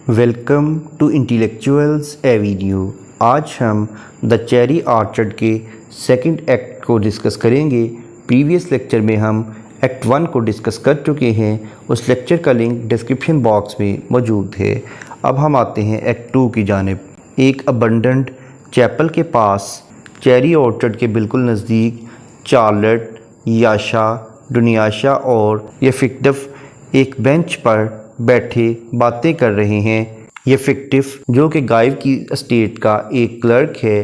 Welcome to انٹیلیکچوئلز avenue. آج ہم دا cherry orchard کے سیکنڈ ایکٹ کو ڈسکس کریں گے۔ پریویس لیکچر میں ہم ایکٹ 1 کو ڈسکس کر چکے ہیں، اس لیکچر کا لنک ڈسکرپشن باکس میں موجود ہے۔ اب ہم آتے ہیں ایکٹ 2 کی جانب۔ ایک ابنڈنٹ چیپل کے پاس چیری آرچرڈ کے بالکل نزدیک چارلٹ، یاشا، ڈونیاشا اور یفکٹف ایک بینچ پر بیٹھے باتیں کر رہے ہیں۔ یفکٹف جو کہ گائیو کی اسٹیٹ کا ایک کلرک ہے،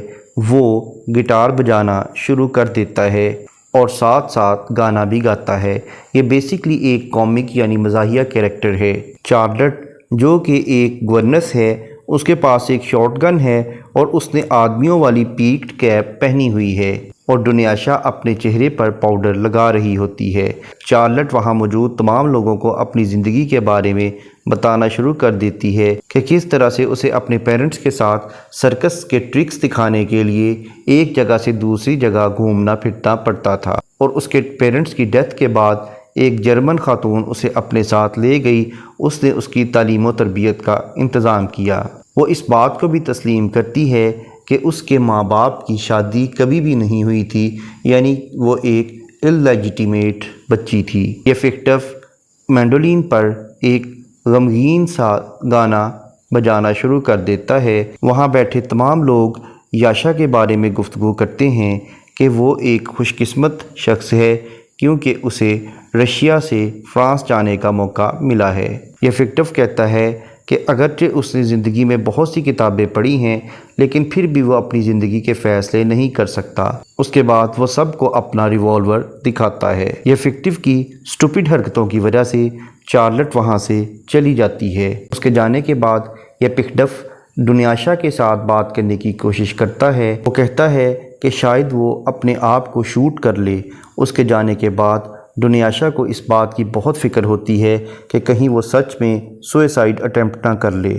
وہ گٹار بجانا شروع کر دیتا ہے اور ساتھ ساتھ گانا بھی گاتا ہے۔ یہ بیسیکلی ایک کامک یعنی مزاحیہ کیریکٹر ہے۔ چارلٹ جو کہ ایک گورنس ہے، اس کے پاس ایک شاٹ گن ہے اور اس نے آدمیوں والی پیکڈ کیپ پہنی ہوئی ہے اور ڈونیاشا اپنے چہرے پر پاؤڈر لگا رہی ہوتی ہے۔ چارلٹ وہاں موجود تمام لوگوں کو اپنی زندگی کے بارے میں بتانا شروع کر دیتی ہے کہ کس طرح سے اسے اپنے پیرنٹس کے ساتھ سرکس کے ٹرکس دکھانے کے لیے ایک جگہ سے دوسری جگہ گھومنا پھرنا پڑتا تھا، اور اس کے پیرنٹس کی ڈیتھ کے بعد ایک جرمن خاتون اسے اپنے ساتھ لے گئی۔ اس نے اس کی تعلیم و تربیت کا انتظام کیا۔ وہ اس بات کو بھی تسلیم کرتی ہے کہ اس کے ماں باپ کی شادی کبھی بھی نہیں ہوئی تھی، یعنی وہ ایک اللیجیٹیمیٹ بچی تھی۔ یفکٹف مینڈولین پر ایک غمگین سا گانا بجانا شروع کر دیتا ہے۔ وہاں بیٹھے تمام لوگ یاشا کے بارے میں گفتگو کرتے ہیں کہ وہ ایک خوش قسمت شخص ہے کیونکہ اسے رشیا سے فرانس جانے کا موقع ملا ہے۔ یفکٹف کہتا ہے کہ اگرچہ اس نے زندگی میں بہت سی کتابیں پڑھی ہیں، لیکن پھر بھی وہ اپنی زندگی کے فیصلے نہیں کر سکتا۔ اس کے بعد وہ سب کو اپنا ریوالور دکھاتا ہے۔ یفکٹف کی سٹوپڈ حرکتوں کی وجہ سے چارلٹ وہاں سے چلی جاتی ہے۔ اس کے جانے کے بعد یفکٹف ڈونیاشا کے ساتھ بات کرنے کی کوشش کرتا ہے۔ وہ کہتا ہے کہ شاید وہ اپنے آپ کو شوٹ کر لے۔ اس کے جانے کے بعد ڈونیاشا کو اس بات کی بہت فکر ہوتی ہے کہ کہیں وہ سچ میں سوئسائڈ اٹیمپٹ نہ کر لے۔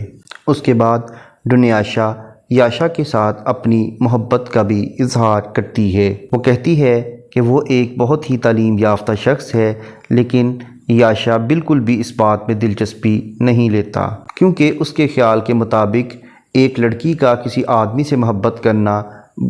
اس کے بعد ڈونیاشا یاشا کے ساتھ اپنی محبت کا بھی اظہار کرتی ہے۔ وہ کہتی ہے کہ وہ ایک بہت ہی تعلیم یافتہ شخص ہے، لیکن یاشا بالکل بھی اس بات میں دلچسپی نہیں لیتا، کیونکہ اس کے خیال کے مطابق ایک لڑکی کا کسی آدمی سے محبت کرنا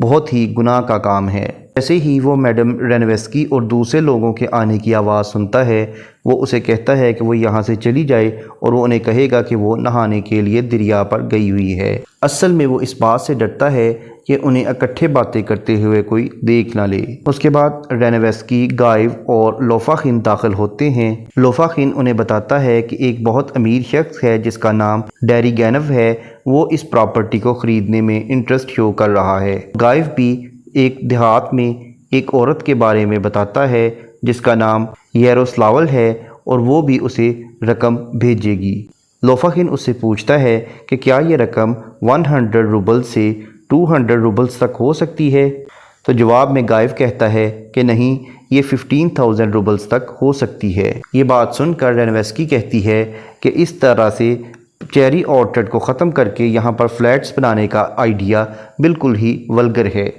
بہت ہی گناہ کا کام ہے۔ ایسے ہی وہ میڈم رینویسکی اور دوسرے لوگوں کے آنے کی آواز سنتا ہے۔ وہ اسے کہتا ہے کہ وہ یہاں سے چلی جائے اور وہ انہیں کہے گا کہ وہ نہانے کے لیے دریا پر گئی ہوئی ہے۔ اصل میں وہ اس بات سے ڈرتا ہے کہ انہیں اکٹھے باتیں کرتے ہوئے کوئی دیکھ نہ لے۔ اس کے بعد رینویسکی، گائیو اور لوفاخن داخل ہوتے ہیں۔ لوفاخن انہیں بتاتا ہے کہ ایک بہت امیر شخص ہے جس کا نام ڈیری گینو ہے، وہ اس پراپرٹی کو خریدنے میں انٹرسٹ شو کر رہا ہے۔ گائیو بھی ایک دیہات میں ایک عورت کے بارے میں بتاتا ہے جس کا نام یروسلاول ہے اور وہ بھی اسے رقم بھیجے گی۔ لوفاخن اس سے پوچھتا ہے کہ کیا یہ رقم 100 روبل سے 200 روبلز تک ہو سکتی ہے؟ تو جواب میں گائیو کہتا ہے کہ نہیں، یہ 15,000 روبلز تک ہو سکتی ہے۔ یہ بات سن کر رینویسکی کہتی ہے کہ اس طرح سے چیری آرچرڈ کو ختم کر کے یہاں پر فلیٹس بنانے کا آئیڈیا بالکل ہی ولگر ہے۔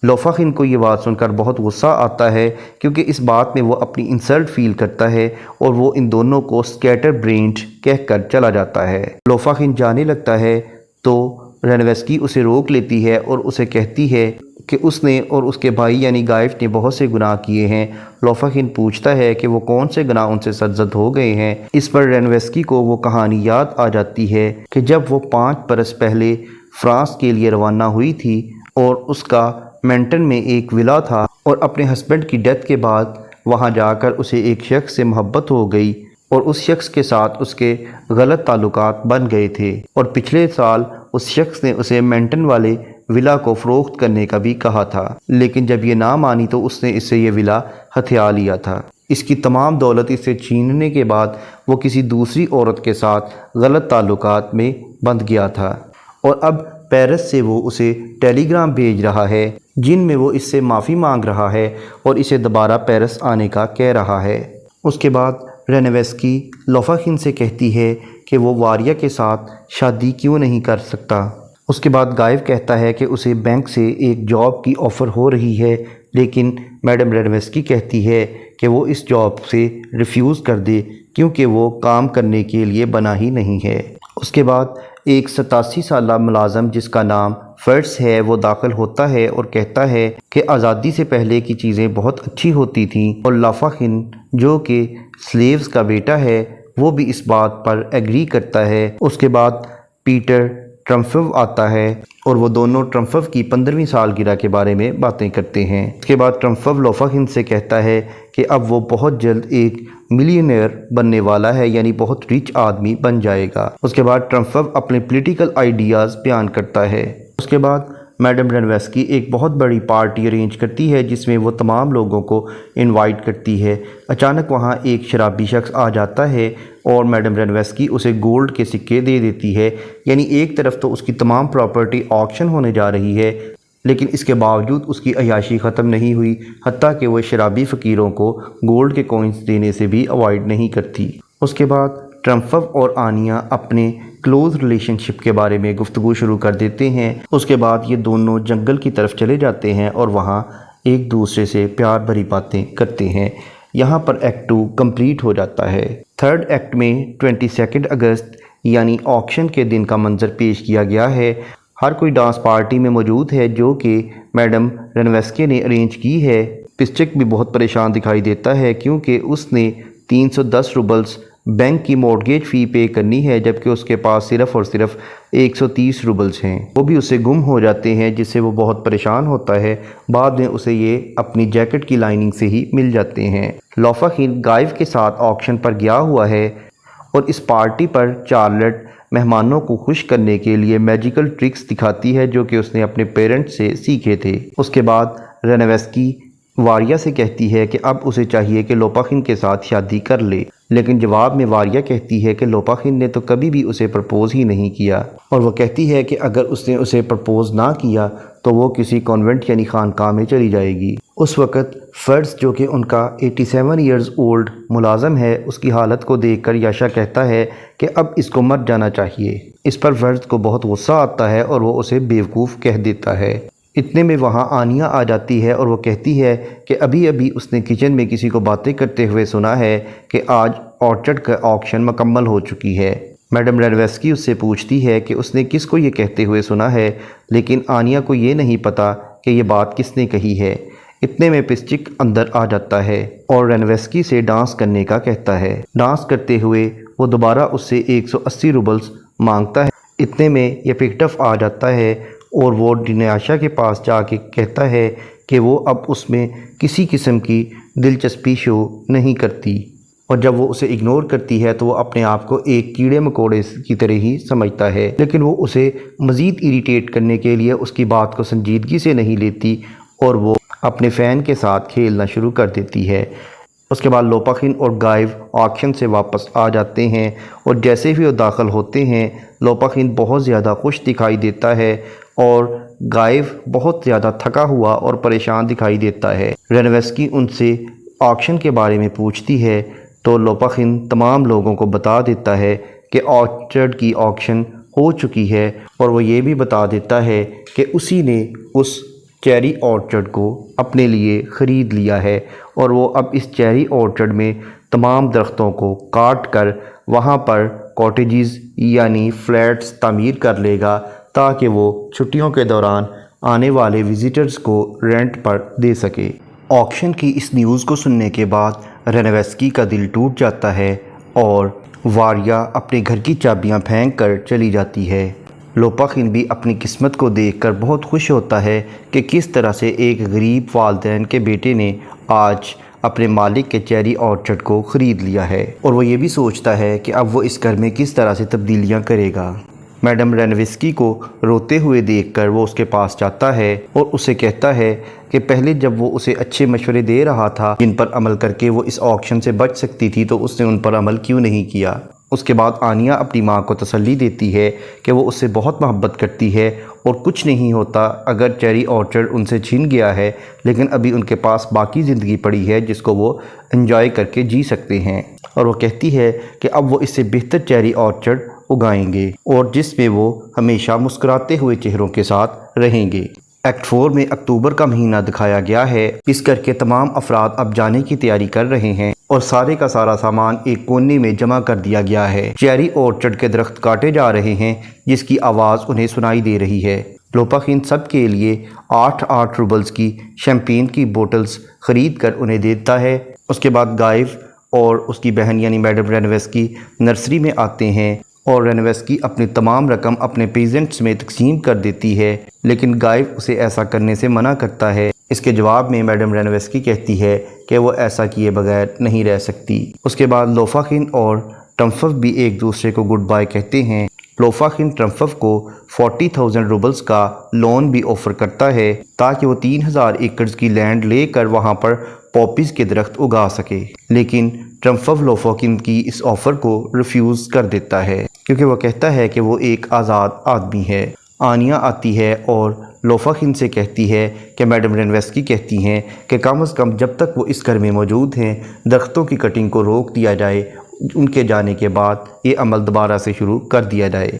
لوفاخن کو یہ بات سن کر بہت غصہ آتا ہے کیونکہ اس بات میں وہ اپنی انسلٹ فیل کرتا ہے اور وہ ان دونوں کو سکیٹر برینڈ کہہ کر چلا جاتا ہے۔ لوفاخن جانے لگتا ہے تو رینویسکی اسے روک لیتی ہے اور اسے کہتی ہے کہ اس نے اور اس کے بھائی یعنی گائیو نے بہت سے گناہ کیے ہیں۔ لوفاخن پوچھتا ہے کہ وہ کون سے گناہ ان سے سرزد ہو گئے ہیں۔ اس پر رینویسکی کو وہ کہانی یاد آ جاتی ہے کہ جب وہ 5 برس پہلے فرانس کے لیے روانہ ہوئی تھی اور اس کا مینٹن میں ایک ولا تھا، اور اپنے ہسبینڈ کی ڈیتھ کے بعد وہاں جا کر اسے ایک شخص سے محبت ہو گئی اور اس شخص کے ساتھ اس کے غلط تعلقات بن گئے تھے، اور پچھلے سال اس شخص نے اسے مینٹن والے ولا کو فروخت کرنے کا بھی کہا تھا، لیکن جب یہ نہ مانی تو اس نے اس سے یہ ولا ہتھیا لیا تھا۔ اس کی تمام دولت اس سے چھیننے کے بعد وہ کسی دوسری عورت کے ساتھ غلط تعلقات میں بندھ گیا تھا، اور اب پیرس سے وہ اسے ٹیلی گرام بھیج رہا ہے جن میں وہ اس سے معافی مانگ رہا ہے اور اسے دوبارہ پیرس آنے کا کہہ رہا ہے۔ اس کے بعد رینویسکی لوفاخن سے کہتی ہے کہ وہ واریا کے ساتھ شادی کیوں نہیں کر سکتا۔ اس کے بعد گائیو کہتا ہے کہ اسے بینک سے ایک جاب کی آفر ہو رہی ہے، لیکن میڈم رینویسکی کہتی ہے کہ وہ اس جاب سے ریفیوز کر دے کیونکہ وہ کام کرنے کے لیے بنا ہی نہیں ہے۔ اس کے بعد ایک 87 سالہ ملازم جس کا نام فرس ہے وہ داخل ہوتا ہے اور کہتا ہے کہ آزادی سے پہلے کی چیزیں بہت اچھی ہوتی تھیں، اور لافاخن جو کہ سلیوز کا بیٹا ہے وہ بھی اس بات پر ایگری کرتا ہے۔ اس کے بعد پیٹر ٹرمفو آتا ہے اور وہ دونوں ٹرمفو کی 15ویں سالگرہ کے بارے میں باتیں کرتے ہیں۔ اس کے بعد ٹرمفو لوفاخن سے کہتا ہے کہ اب وہ بہت جلد ایک ملینئر بننے والا ہے، یعنی بہت ریچ آدمی بن جائے گا۔ اس کے بعد ٹرمفو اپنے پولیٹیکل آئیڈیاز بیان کرتا ہے۔ اس کے بعد میڈم رینویسکی ایک بہت بڑی پارٹی ارینج کرتی ہے جس میں وہ تمام لوگوں کو انوائٹ کرتی ہے۔ اچانک وہاں ایک شرابی شخص آ جاتا ہے اور میڈم رینویسکی اسے گولڈ کے سکے دے دیتی ہے، یعنی ایک طرف تو اس کی تمام پراپرٹی آکشن ہونے جا رہی ہے، لیکن اس کے باوجود اس کی عیاشی ختم نہیں ہوئی، حتیٰ کہ وہ شرابی فقیروں کو گولڈ کے کوئنز دینے سے بھی اوائڈ نہیں کرتی۔ اس کے بعد ٹرمفو اور آنیا اپنے کلوز ریلیشن شپ کے بارے میں گفتگو شروع کر دیتے ہیں۔ اس کے بعد یہ دونوں جنگل کی طرف چلے جاتے ہیں اور وہاں ایک دوسرے سے پیار بھری باتیں کرتے ہیں۔ یہاں پر ایکٹ 2 کمپلیٹ ہو جاتا ہے۔ تھرڈ ایکٹ میں 22 اگست یعنی آکشن کے دن کا منظر پیش کیا گیا ہے۔ ہر کوئی ڈانس پارٹی میں موجود ہے جو کہ میڈم رینویسکی نے ارینج کی ہے۔ پسچک بھی بہت پریشان دکھائی دیتا ہے کیونکہ اس نے 310 روبلز بینک کی مورگیج فی پے کرنی ہے، جبکہ اس کے پاس صرف اور صرف 130 روبلز ہیں۔ وہ بھی اسے گم ہو جاتے ہیں جس سے وہ بہت پریشان ہوتا ہے۔ بعد میں اسے یہ اپنی جیکٹ کی لائننگ سے ہی مل جاتے ہیں۔ لوفاخن گائیو کے ساتھ آکشن پر گیا ہوا ہے اور اس پارٹی پر چارلٹ مہمانوں کو خوش کرنے کے لیے میجیکل ٹرکس دکھاتی ہے جو کہ اس نے اپنے پیرنٹس سے سیکھے تھے۔ اس کے بعد رینویسکی واریا سے کہتی ہے کہ اب اسے چاہیے کہ لوپاخن کے ساتھ شادی کر لے، لیکن جواب میں واریا کہتی ہے کہ لوپاخن نے تو کبھی بھی اسے پرپوز ہی نہیں کیا، اور وہ کہتی ہے کہ اگر اس نے اسے پرپوز نہ کیا تو وہ کسی کانوینٹ یعنی خانقاہ میں چلی جائے گی۔ اس وقت فرڈز جو کہ ان کا 87 ایئرز اولڈ ملازم ہے، اس کی حالت کو دیکھ کر یاشا کہتا ہے کہ اب اس کو مر جانا چاہیے۔ اس پر فرڈز کو بہت غصہ آتا ہے اور وہ اسے بیوقوف کہہ دیتا ہے۔ اتنے میں وہاں آنیا آ جاتی ہے اور وہ کہتی ہے کہ ابھی اس نے کچن میں کسی کو باتیں کرتے ہوئے سنا ہے کہ آج آرچرڈ کا آکشن مکمل ہو چکی ہے۔ میڈم رینویسکی اس سے پوچھتی ہے کہ اس نے کس کو یہ کہتے ہوئے سنا ہے، لیکن آنیا کو یہ نہیں پتا کہ یہ بات کس نے کہی ہے۔ اتنے میں پسچک اندر آ جاتا ہے اور رینویسکی سے ڈانس کرنے کا کہتا ہے۔ ڈانس کرتے ہوئے وہ دوبارہ اس سے 180 روبلز مانگتا ہے۔ اتنے میں یہ پکٹف آ جاتا ہے اور وہ ڈینیاشا کے پاس جا کے کہتا ہے کہ وہ اب اس میں کسی قسم کی دلچسپی شو نہیں کرتی، اور جب وہ اسے اگنور کرتی ہے تو وہ اپنے آپ کو ایک کیڑے مکوڑے کی طرح ہی سمجھتا ہے، لیکن وہ اسے مزید اریٹیٹ کرنے کے لیے اس کی بات کو سنجیدگی سے نہیں لیتی اور وہ اپنے فین کے ساتھ کھیلنا شروع کر دیتی ہے۔ اس کے بعد لوپاخن اور گائیو آکشن سے واپس آ جاتے ہیں اور جیسے ہی وہ داخل ہوتے ہیں لوپاخن بہت زیادہ خوش دکھائی دیتا ہے اور گائیو بہت زیادہ تھکا ہوا اور پریشان دکھائی دیتا ہے۔ رینویسکی ان سے آکشن کے بارے میں پوچھتی ہے تو لوپاخن تمام لوگوں کو بتا دیتا ہے کہ آرچرڈ کی آکشن ہو چکی ہے، اور وہ یہ بھی بتا دیتا ہے کہ اسی نے اس چیری آرچرڈ کو اپنے لیے خرید لیا ہے، اور وہ اب اس چیری آرچرڈ میں تمام درختوں کو کاٹ کر وہاں پر کاٹیجز یعنی فلیٹس تعمیر کر لے گا تاکہ وہ چھٹیوں کے دوران آنے والے وزیٹرز کو رینٹ پر دے سکے۔ آکشن کی اس نیوز کو سننے کے بعد رینویسکی کا دل ٹوٹ جاتا ہے اور واریا اپنے گھر کی چابیاں پھینک کر چلی جاتی ہے۔ لوپاخن بھی اپنی قسمت کو دیکھ کر بہت خوش ہوتا ہے کہ کس طرح سے ایک غریب والدین کے بیٹے نے آج اپنے مالک کے چیری آرچرڈ کو خرید لیا ہے، اور وہ یہ بھی سوچتا ہے کہ اب وہ اس گھر میں کس طرح سے تبدیلیاں کرے گا۔ میڈم رینویسکی کو روتے ہوئے دیکھ کر وہ اس کے پاس جاتا ہے اور اسے کہتا ہے کہ پہلے جب وہ اسے اچھے مشورے دے رہا تھا جن پر عمل کر کے وہ اس آکشن سے بچ سکتی تھی تو اس نے ان پر عمل کیوں نہیں کیا۔ اس کے بعد آنیا اپنی ماں کو تسلی دیتی ہے کہ وہ اس سے بہت محبت کرتی ہے اور کچھ نہیں ہوتا اگر چیری آرچرڈ ان سے چھن گیا ہے، لیکن ابھی ان کے پاس باقی زندگی پڑی ہے جس کو وہ انجوائے کر کے جی سکتے ہیں، اور وہ کہتی ہے کہ اب وہ اس سے بہتر چیری آرچرڈ اگائیں گے اور جس میں وہ ہمیشہ مسکراتے ہوئے چہروں کے ساتھ رہیں گے۔ ایکٹ 4 میں اکتوبر کا مہینہ دکھایا گیا ہے، اس کر کے تمام افراد اب جانے کی تیاری کر رہے ہیں۔ اور سارے کا سارا سامان ایک کونے میں جمع کر دیا گیا ہے۔ چیری اورچرڈ کے درخت کاٹے جا رہے ہیں جس کی آواز انہیں سنائی دے رہی ہے۔ لوپاخین سب کے لیے 8 روبلز کی شیمپین کی بوٹلز خرید کر انہیں دیتا ہے۔ اس کے بعد گائیو اور اس کی بہن یعنی میڈم رینویسکی نرسری میں آتے ہیں اور رینویسکی اپنی تمام رقم اپنے پیزنٹس میں تقسیم کر دیتی ہے، لیکن گائیو اسے ایسا کرنے سے منع کرتا ہے۔ اس کے جواب میں میڈم رینویسکی کہتی ہے کہ وہ ایسا کیے بغیر نہیں رہ سکتی۔ اس کے بعد لوفاخین اور ٹرمفف بھی ایک دوسرے کو گڈ بائی کہتے ہیں۔ لوفاخین ٹرمفف کو 40,000 روبلز کا لون بھی آفر کرتا ہے تاکہ وہ 3,000 ایکڑز کی لینڈ لے کر وہاں پر پاپیز کے درخت اگا سکے، لیکن ٹرمفف لوفاخین کی اس آفر کو ریفیوز کر دیتا ہے کیونکہ وہ کہتا ہے کہ وہ ایک آزاد آدمی ہے۔ آنیا آتی ہے اور لوفاخین سے کہتی ہے کہ میڈم رینویسکی کہتی ہیں کہ کم از کم جب تک وہ اس گھر میں موجود ہیں درختوں کی کٹنگ کو روک دیا جائے، ان کے جانے کے بعد یہ عمل دوبارہ سے شروع کر دیا جائے۔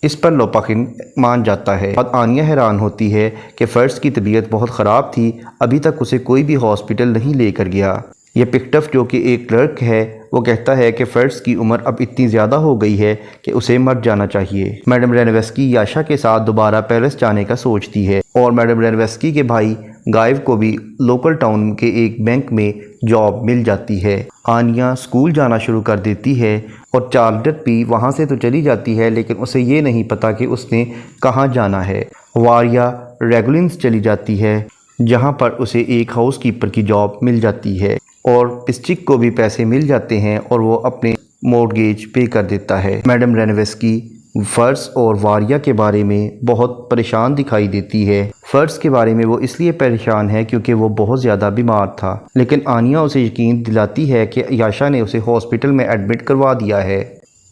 اس پر لوپاخین مان جاتا ہے۔ بعد آنیا حیران ہوتی ہے کہ فرڈز کی طبیعت بہت خراب تھی، ابھی تک اسے کوئی بھی ہاسپٹل نہیں لے کر گیا۔ یہ پکٹف جو کہ ایک کلرک ہے وہ کہتا ہے کہ فرڈز کی عمر اب اتنی زیادہ ہو گئی ہے کہ اسے مر جانا چاہیے۔ میڈم رینویسکی یاشا کے ساتھ دوبارہ پیرس جانے کا سوچتی ہے اور میڈم رینویسکی کے بھائی گائیو کو بھی لوکل ٹاؤن کے ایک بینک میں جاب مل جاتی ہے۔ آنیا اسکول جانا شروع کر دیتی ہے اور چارلٹ بھی وہاں سے تو چلی جاتی ہے لیکن اسے یہ نہیں پتا کہ اس نے کہاں جانا ہے۔ واریا ریگولنس چلی جاتی ہے جہاں پر اسے ایک ہاؤس کیپر کی جاب مل جاتی ہے اور پسٹک کو بھی پیسے مل جاتے ہیں اور وہ اپنے مورگیج پے کر دیتا ہے۔ میڈم رینویسکی فرڈز اور واریا کے بارے میں بہت پریشان دکھائی دیتی ہے۔ فرڈز کے بارے میں وہ اس لیے پریشان ہے کیونکہ وہ بہت زیادہ بیمار تھا، لیکن آنیا اسے یقین دلاتی ہے کہ یاشا نے اسے ہاسپٹل میں ایڈمٹ کروا دیا ہے۔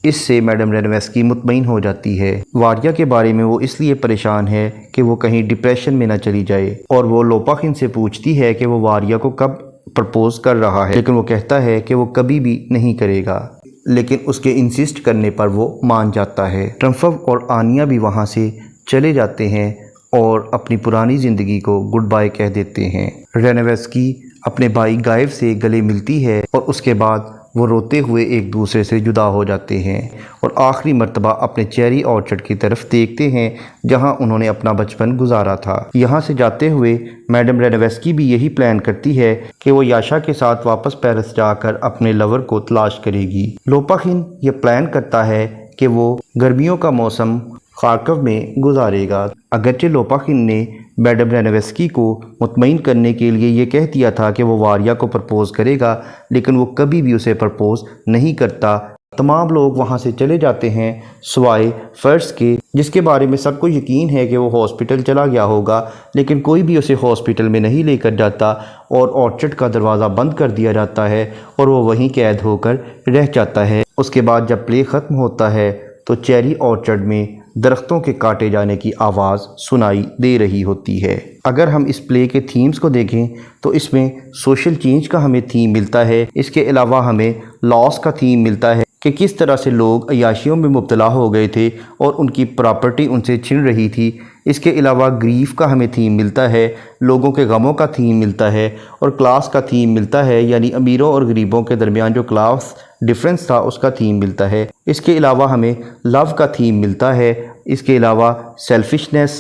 اس سے میڈم رینویسکی مطمئن ہو جاتی ہے۔ واریا کے بارے میں وہ اس لیے پریشان ہے کہ وہ کہیں ڈپریشن میں نہ چلی جائے اور وہ لوپاخین سے پوچھتی ہے کہ وہ واریا کو کب پرپوز کر رہا ہے، لیکن وہ کہتا ہے کہ وہ کبھی بھی نہیں کرے گا، لیکن اس کے انسسٹ کرنے پر وہ مان جاتا ہے۔ ٹرمفف اور آنیا بھی وہاں سے چلے جاتے ہیں اور اپنی پرانی زندگی کو گڈ بائی کہہ دیتے ہیں۔ رینویسکی اپنے بھائی گائیو سے گلے ملتی ہے اور اس کے بعد وہ روتے ہوئے ایک دوسرے سے جدا ہو جاتے ہیں اور آخری مرتبہ اپنے چیری اورچرڈ کی طرف دیکھتے ہیں جہاں انہوں نے اپنا بچپن گزارا تھا۔ یہاں سے جاتے ہوئے میڈم رینویسکی بھی یہی پلان کرتی ہے کہ وہ یاشا کے ساتھ واپس پیرس جا کر اپنے لور کو تلاش کرے گی۔ لوپاخین یہ پلان کرتا ہے کہ وہ گرمیوں کا موسم خارکو میں گزارے گا۔ اگرچہ لوپاخین نے میڈم رینویسکی کو مطمئن کرنے کے لیے یہ کہہ دیا تھا کہ وہ واریا کو پرپوز کرے گا، لیکن وہ کبھی بھی اسے پرپوز نہیں کرتا۔ تمام لوگ وہاں سے چلے جاتے ہیں سوائے فرڈز کے، جس کے بارے میں سب کو یقین ہے کہ وہ ہاسپٹل چلا گیا ہوگا، لیکن کوئی بھی اسے ہاسپٹل میں نہیں لے کر جاتا اور اورچرڈ کا دروازہ بند کر دیا جاتا ہے اور وہ وہیں قید ہو کر رہ جاتا ہے۔ اس کے بعد جب پلے ختم ہوتا ہے تو چیری اورچرڈ میں درختوں کے کاٹے جانے کی آواز سنائی دے رہی ہوتی ہے۔ اگر ہم اس پلے کے تھیمز کو دیکھیں تو اس میں سوشل چینج کا ہمیں تھیم ملتا ہے، اس کے علاوہ ہمیں لاس کا تھیم ملتا ہے کہ کس طرح سے لوگ عیاشیوں میں مبتلا ہو گئے تھے اور ان کی پراپرٹی ان سے چھن رہی تھی۔ اس کے علاوہ گریف کا ہمیں تھیم ملتا ہے، لوگوں کے غموں کا تھیم ملتا ہے اور کلاس کا تھیم ملتا ہے، یعنی امیروں اور غریبوں کے درمیان جو کلاس ڈیفرنس تھا اس کا تھیم ملتا ہے۔ اس کے علاوہ ہمیں لو کا تھیم ملتا ہے، اس کے علاوہ سیلفشنس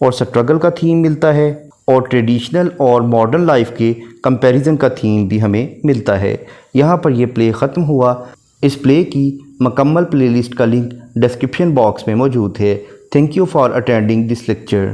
اور سٹرگل کا تھیم ملتا ہے اور ٹریڈیشنل اور ماڈرن لائف کے کمپیریزن کا تھیم بھی ہمیں ملتا ہے۔ یہاں پر یہ پلے ختم ہوا۔ اس پلے کی مکمل پلے لسٹ کا لنک ڈسکرپشن باکس میں موجود ہے۔ Thank you for attending this lecture.